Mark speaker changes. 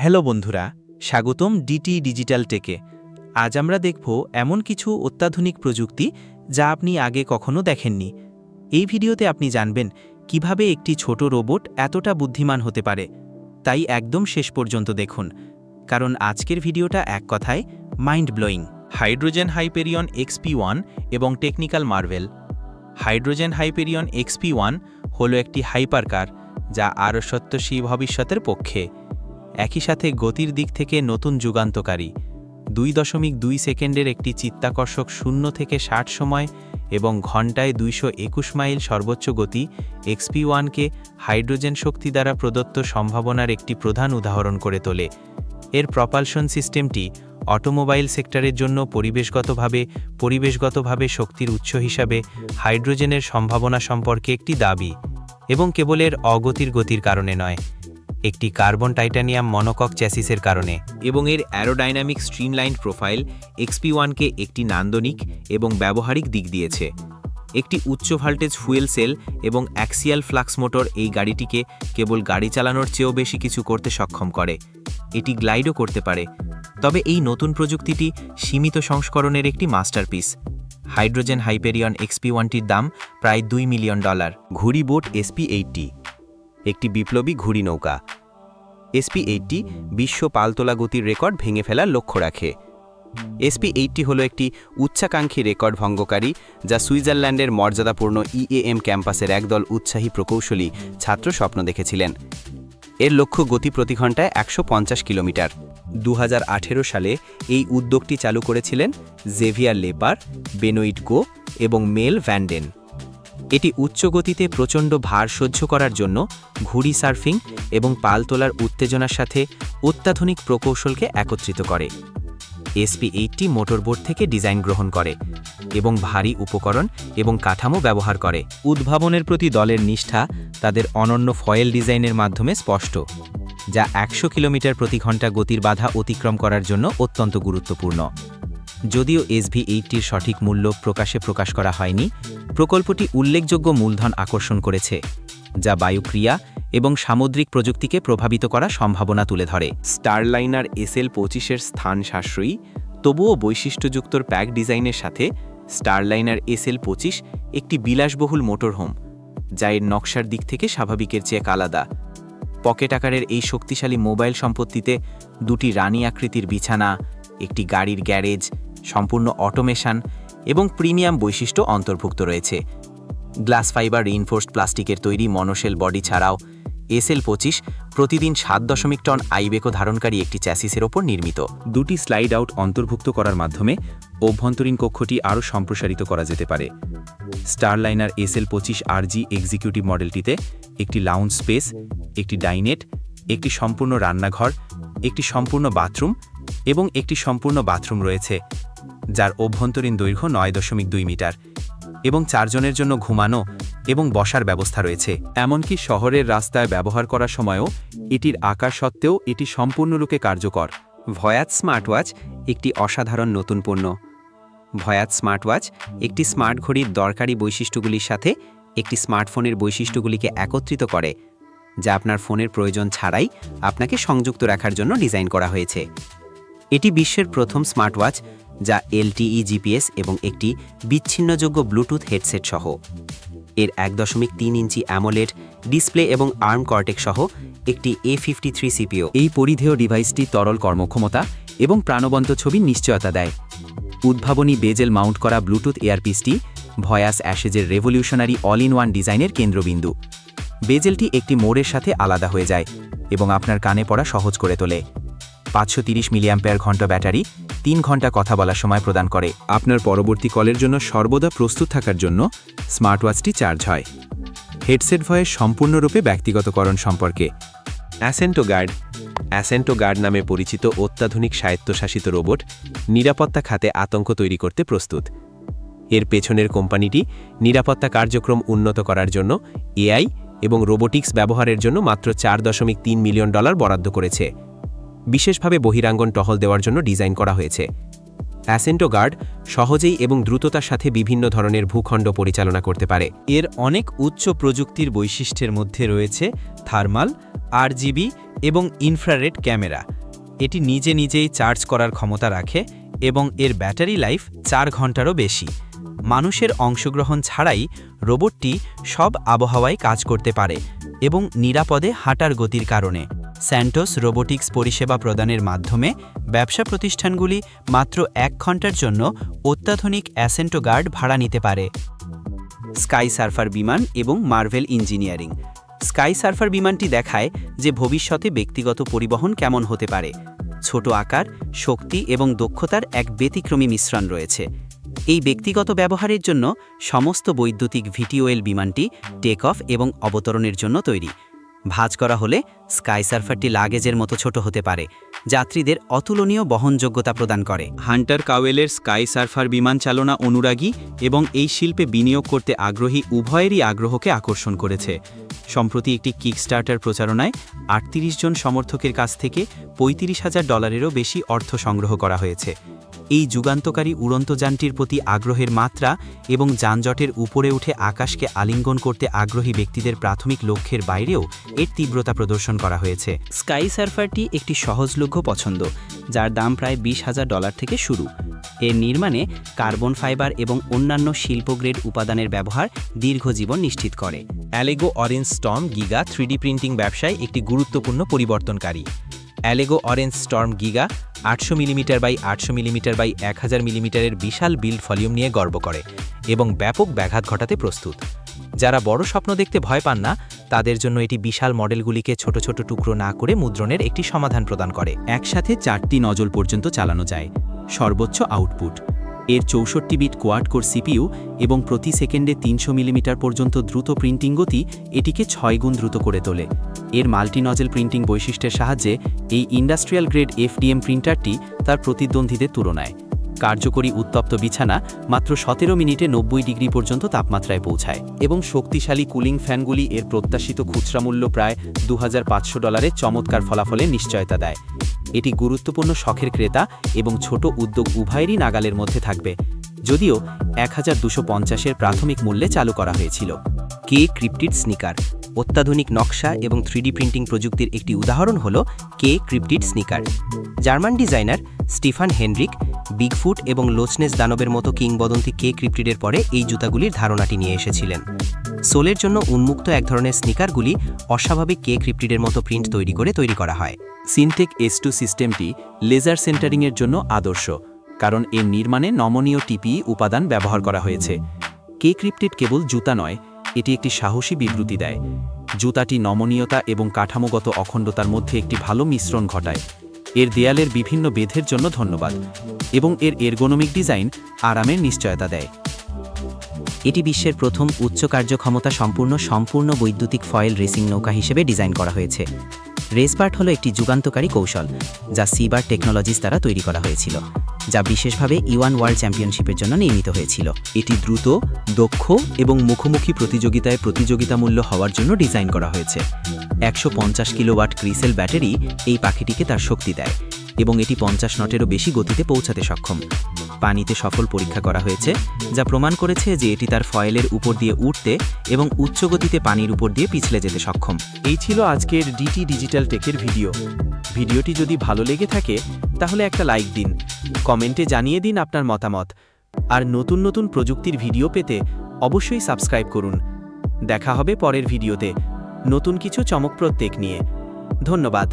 Speaker 1: Hello বন্ধুরা, স্বাগতম DT digital টেকে। আজ আমরা দেখব এমন কিছু অত্যাধুনিক প্রযুক্তি যা আপনি আগে কখনো দেখেননি। এই ভিডিওতে আপনি জানবেন কিভাবে একটি ছোট রোবট এতটা বুদ্ধিমান হতে পারে। তাই একদম শেষ পর্যন্ত দেখুন, কারণ আজকের ভিডিওটা এক কথায় mind blowing. Hydrogen Hyperion XP1 এবং technical Marvel. Hydrogen Hyperion XP1 হলো একটি হাইপারকার যা আরও সত্যসী ভবিষ্যতের পক্ষে। একই সাথে গতির দিক থেকে নতুন যুগান্তকারী 2.2 সেকেন্ডের একটি চিত্তাকর্ষক 0 থেকে 60 সময় এবং ঘন্টায় 221 মাইল সর্বোচ্চ গতি XP1কে হাইড্রোজেন শক্তি দ্বারা প্রদত্ত সম্ভাবনার একটি প্রধান উদাহরণ করে তোলে। এর প্রপালশন সিস্টেমটি অটোমোবাইল সেক্টরের জন্য পরিবেশগতভাবে শক্তির উৎস হিসাবে হাইড্রোজেনের সম্ভাবনা সম্পর্কে একটি দাবি, এবং কেবল এর গতির কারণে নয়, একটি কার্বন টাইটানিয়াম মনোকক চ্যাসিসের কারণে। এবং এর অ্যারোডাইনামিক স্ট্রিমলাইন প্রোফাইল XP1কে একটি নান্দনিক এবং ব্যবহারিক দিক দিয়েছে। একটি উচ্চ ভোল্টেজ ফুয়েল সেল এবং অ্যাক্সিয়াল ফ্লাক্স মোটর এই গাড়িটিকে কেবল গাড়ি চালানোর চেয়েও বেশি কিছু করতে সক্ষম করে। এটি গ্লাইডও করতে পারে। তবে এই নতুন প্রযুক্তিটি সীমিত সংস্করণের একটি মাস্টারপিস। হাইড্রোজেন হাইপেরিয়ন XP1টির দাম প্রায় $2 মিলিয়ন। ঘুড়ি বোট SP-8টি একটি বিপ্লবী ঘুড়ি নৌকা। SP-8টি বিশ্ব পালতোলা গতির রেকর্ড ভেঙে ফেলার লক্ষ্য রাখে। SP-8টি হল একটি উচ্চাকাঙ্ক্ষী রেকর্ড ভঙ্গকারী যা সুইজারল্যান্ডের মর্যাদাপূর্ণ EAM ক্যাম্পাসের একদল উৎসাহী প্রকৌশলী ছাত্র স্বপ্ন দেখেছিলেন। এর লক্ষ্য গতি প্রতি ঘন্টায় 150 কিলোমিটার। 2018 সালে এই উদ্যোগটি চালু করেছিলেন জেভিয়ার লেপার, বেনোইট গো এবং মেল ভ্যান্ডেন। এটি উচ্চ গতিতে প্রচণ্ড ভার সহ্য করার জন্য ঘুড়ি সার্ফিং এবং পাল তোলার উত্তেজনার সাথে অত্যাধুনিক প্রকৌশলকে একত্রিত করে। SP-8টি মোটরবোট থেকে ডিজাইন গ্রহণ করে এবং ভারী উপকরণ এবং কাঠামো ব্যবহার করে। উদ্ভাবনের প্রতি দলের নিষ্ঠা তাদের অনন্য ফয়েল ডিজাইনের মাধ্যমে স্পষ্ট, যা 100 কিলোমিটার প্রতি ঘন্টা গতির বাধা অতিক্রম করার জন্য অত্যন্ত গুরুত্বপূর্ণ। যদিও SP-8টির সঠিক মূল্য প্রকাশ করা হয়নি, প্রকল্পটি উল্লেখযোগ্য মূলধন আকর্ষণ করেছে, যা বায়ুক্রিয়া এবং সামুদ্রিক প্রযুক্তিকে প্রভাবিত করার সম্ভাবনা তুলে ধরে। স্টারলাইনার SL-25 স্থান সাশ্রয়ী তবুও বৈশিষ্ট্যযুক্ত প্যাক ডিজাইনের সাথে স্টারলাইনার SL-25 একটি বিলাসবহুল মোটরহোম, যা এর নকশার দিক থেকে স্বাভাবিকের চেয়ে আলাদা। পকেট আকারের এই শক্তিশালী মোবাইল সম্পত্তিতে 2টি রানী আকৃতির বিছানা, একটি গাড়ির গ্যারেজ, সম্পূর্ণ অটোমেশন এবং প্রিমিয়াম বৈশিষ্ট্য অন্তর্ভুক্ত রয়েছে। গ্লাস ফাইবার রিইনফোর্সড প্লাস্টিকের তৈরি মনোশেল বডি ছাড়াও SL-25 প্রতিদিন 7.0 টন আইবেকো ধারণকারী একটি চ্যাসিসের ওপর নির্মিত। 2টি স্লাইড আউট অন্তর্ভুক্ত করার মাধ্যমে অভ্যন্তরীণ কক্ষটি আরও সম্প্রসারিত করা যেতে পারে। স্টারলাইনার SL-25 RG এক্সিকিউটিভ মডেলটিতে একটি লাউঞ্জ স্পেস, একটি ডাইনেট, একটি সম্পূর্ণ রান্নাঘর, একটি সম্পূর্ণ বাথরুম এবং একটি সম্পূর্ণ বাথরুম রয়েছে, যার অভ্যন্তরীণ দৈর্ঘ্য 9.2 মিটার এবং 4 জনের জন্য ঘুমানো এবং বসার ব্যবস্থা রয়েছে। এমনকি শহরের রাস্তায় ব্যবহার করার সময়ও এটির আকার সত্ত্বেও এটি সম্পূর্ণরূপে কার্যকর। ভয়াজ স্মার্টওয়াচ একটি অসাধারণ নতুন পণ্য। ভয়াজ স্মার্টওয়াচ একটি স্মার্ট ঘড়ির দরকারি বৈশিষ্ট্যগুলির সাথে একটি স্মার্টফোনের বৈশিষ্ট্যগুলিকে একত্রিত করে, যা আপনার ফোনের প্রয়োজন ছাড়াই আপনাকে সংযুক্ত রাখার জন্য ডিজাইন করা হয়েছে। এটি বিশ্বের প্রথম স্মার্টওয়াচ যা LTE GPS এবং একটি বিচ্ছিন্নযোগ্য ব্লুটুথ হেডসেট সহ। এর 1.3 ইঞ্চি অ্যামোলেড ডিসপ্লে এবং আর্ম কর্টেক্স সহ একটি A53 CPU। এই পরিধেয় ডিভাইসটি তরল কর্মক্ষমতা এবং প্রাণবন্ত ছবির নিশ্চয়তা দেয়। উদ্ভাবনী বেজেল মাউন্ট করা ব্লুটুথ এয়ারপিসটি ভয়াস অ্যাশেজের রেভলিউশনারি অল ইন ওয়ান ডিজাইনের কেন্দ্রবিন্দু। বেজেলটি একটি মোড়ের সাথে আলাদা হয়ে যায় এবং আপনার কানে পড়া সহজ করে তোলে। 530 মিলিঅ্যাম্পিয়ার ঘন্টা ব্যাটারি 3 ঘন্টা কথা বলার সময় প্রদান করে। আপনার পরবর্তী কলের জন্য সর্বদা প্রস্তুত থাকার জন্য স্মার্টওয়াচটি চার্জ হয়। হেডসেট ভয়েস সম্পূর্ণরূপে ব্যক্তিগতকরণ সম্পর্কে। অ্যাসেন্টো গার্ড নামে পরিচিত অত্যাধুনিক স্বায়ত্তশাসিত রোবট নিরাপত্তা খাতে আতঙ্ক তৈরি করতে প্রস্তুত। এর পেছনের কোম্পানিটি নিরাপত্তা কার্যক্রম উন্নত করার জন্য AI এবং রোবোটিক্স ব্যবহারের জন্য মাত্র $4.3 মিলিয়ন বরাদ্দ করেছে। বিশেষভাবে বহিরাঙ্গন টহল দেওয়ার জন্য ডিজাইন করা হয়েছে। অ্যাসেন্টো গার্ড সহজেই এবং দ্রুততার সাথে বিভিন্ন ধরনের ভূখণ্ড পরিচালনা করতে পারে। এর অনেক উচ্চ প্রযুক্তির বৈশিষ্ট্যের মধ্যে রয়েছে থার্মাল, RGB এবং ইনফ্রারেড ক্যামেরা। এটি নিজে নিজেই চার্জ করার ক্ষমতা রাখে এবং এর ব্যাটারি লাইফ 4 ঘন্টারও বেশি। মানুষের অংশগ্রহণ ছাড়াই রোবটটি সব আবহাওয়ায় কাজ করতে পারে এবং নিরাপদে হাঁটার গতির কারণে স্যান্টোস রোবোটিক্স পরিষেবা প্রদানের মাধ্যমে ব্যবসা প্রতিষ্ঠানগুলি মাত্র 1 ঘন্টার জন্য অত্যাধুনিক অ্যাসেন্টো গার্ড ভাড়া নিতে পারে। স্কাই সার্ফার বিমান এবং মার্ভেল ইঞ্জিনিয়ারিং। স্কাই সার্ফার বিমানটি দেখায় যে ভবিষ্যতে ব্যক্তিগত পরিবহন কেমন হতে পারে। ছোট আকার, শক্তি এবং দক্ষতার এক ব্যতিক্রমী মিশ্রণ রয়েছে। এই ব্যক্তিগত ব্যবহারের জন্য সমস্ত বৈদ্যুতিক ভিটিওএল বিমানটি টেক অফ এবং অবতরণের জন্য তৈরি। ভাঁজ করা হলে স্কাই সার্ফারটি লাগেজের মতো ছোট হতে পারে, যাত্রীদের অতুলনীয় বহনযোগ্যতা প্রদান করে। হান্টার কাওয়েলের স্কাই সার্ফার বিমান চালনা অনুরাগী এবং এই শিল্পে বিনিয়োগ করতে আগ্রহী উভয়েরই আগ্রহকে আকর্ষণ করেছে। সম্প্রতি একটি কিকস্টার্টার প্রচারণায় ৩৮ জন সমর্থকের কাছ থেকে $৩৫,০০০-এরও বেশি অর্থ সংগ্রহ করা হয়েছে। এই যুগান্তকারী উড়ন্ত যানটির প্রতি আগ্রহের মাত্রা এবং যানজটের উপরে উঠে আকাশকে আলিঙ্গন করতে আগ্রহী ব্যক্তিদের প্রাথমিক লক্ষ্যের বাইরেও এর তীব্রতা প্রদর্শন করা হয়েছে। স্কাই সার্ফারটি একটি সহজলভ্য পছন্দ, যার দাম প্রায় $২০,০০০ থেকে শুরু। এর নির্মাণে কার্বন ফাইবার এবং অন্যান্য শিল্পগ্রেড উপাদানের ব্যবহার দীর্ঘজীবন নিশ্চিত করে। Elegoo Orange Storm Giga 3D printing ব্যবসায় একটি গুরুত্বপূর্ণ পরিবর্তনকারী। Elegoo Orange Storm Giga 800 millimetre by 800 millimetre by 1000 মিলিমিটারের বিশাল বিল্ড ভলিউম নিয়ে গর্ব করে এবং ব্যাপক ব্যাঘাত ঘটাতে প্রস্তুত। যারা বড় স্বপ্ন দেখতে ভয় পান না, তাদের জন্য এটি বিশাল মডেলগুলিকে ছোট ছোট টুকরো না করে মুদ্রণের একটি সমাধান প্রদান করে। একসাথে 4টি নজল পর্যন্ত চালানো যায়। সর্বোচ্চ আউটপুট। এর 64 বিট কোয়াড কোর সিপিইউ এবং প্রতি সেকেন্ডে 300 মিলিমিটার পর্যন্ত দ্রুত প্রিন্টিং গতি এটিকে 6 গুণ দ্রুত করে তোলে। এর মাল্টি নজেল প্রিন্টিং বৈশিষ্ট্যের সাহায্যে এই ইন্ডাস্ট্রিয়াল গ্রেড FDM প্রিন্টারটি তার প্রতিদ্বন্দ্বীদের তুলনায় কার্যকরী উত্তপ্ত বিছানা মাত্র 17 মিনিটে 90 ডিগ্রি পর্যন্ত তাপমাত্রায় পৌঁছায় এবং শক্তিশালী কুলিং ফ্যানগুলি এর প্রত্যাশিত খুচরা মূল্য প্রায় $2,500-এর চমৎকার ফলাফলের নিশ্চয়তা দেয়। এটি গুরুত্বপূর্ণ শখের ক্রেতা এবং ছোট উদ্যোগ উভয়েরই নাগালের মধ্যে থাকবে, যদিও 1250-এর প্রাথমিক মূল্যে চালু করা হয়েছিল। K Cryptid sneaker. অত্যাধুনিক নকশা এবং 3D প্রিন্টিং প্রযুক্তির একটি উদাহরণ হল K Cryptid sneaker. German designer Stefan Henrik Bigfoot এবং লোচনেস দানবের মতো কিংবদন্তি কে ক্রিপ্টিডের পরে এই জুতাগুলির ধারণাটি নিয়ে এসেছিলেন। সোলের জন্য উন্মুক্ত এক ধরনের স্নিকারগুলি অস্বাভাবিক কে ক্রিপ্টিডের মতো প্রিন্ট তৈরি করা হয়। সিনটেক S2 সিস্টেমটি লেজার সেন্টারিংয়ের জন্য আদর্শ, কারণ এর নির্মাণে নমনীয় TPE উপাদান ব্যবহার করা হয়েছে। কে ক্রিপ্টিড কেবল জুতা নয়, এটি একটি সাহসী বিবৃতি দেয়। জুতাটি নমনীয়তা এবং কাঠামোগত অখণ্ডতার মধ্যে একটি ভালো মিশ্রণ ঘটায়। এর দেয়ালের বিভিন্ন বেধের জন্য ধন্যবাদ এবং এর এরগোনমিক ডিজাইন আরামের নিশ্চয়তা দেয়। এটি বিশ্বের প্রথম উচ্চ কার্যক্ষমতা সম্পূর্ণ বৈদ্যুতিক ফয়েল রেসিং নৌকা হিসেবে ডিজাইন করা হয়েছে। রেসবার্ট হলো একটি যুগান্তকারী কৌশল যা সিবার টেকনোলজিস দ্বারা তৈরি করা হয়েছিল, যা বিশেষভাবে E1 ওয়ার্ল্ড চ্যাম্পিয়নশিপের জন্য নির্মিত হয়েছিল। এটি দ্রুত, দক্ষ এবং মুখোমুখি প্রতিযোগিতায় প্রতিযোগিতামূল্য হওয়ার জন্য ডিজাইন করা হয়েছে। 150 কিলোওয়াট ক্রিসেল ব্যাটারি এই পাখিটিকে তার শক্তি দেয় এবং এটি 50 নটেরও বেশি গতিতে পৌঁছাতে সক্ষম। পানিতে সফল পরীক্ষা করা হয়েছে, যা প্রমাণ করেছে যে এটি তার ফয়েলের উপর দিয়ে উঠতে এবং উচ্চ গতিতে পানির উপর দিয়ে পিছলে যেতে সক্ষম। এই ছিল আজকের ডিটি ডিজিটাল টেকের ভিডিও। ভিডিওটি যদি ভালো লেগে থাকে তাহলে একটা লাইক দিন, কমেন্টে জানিয়ে দিন আপনার মতামত, আর নতুন নতুন প্রযুক্তির ভিডিও পেতে অবশ্যই সাবস্ক্রাইব করুন। দেখা হবে পরের ভিডিওতে নতুন কিছু চমকপ্রদ টেক নিয়ে। ধন্যবাদ।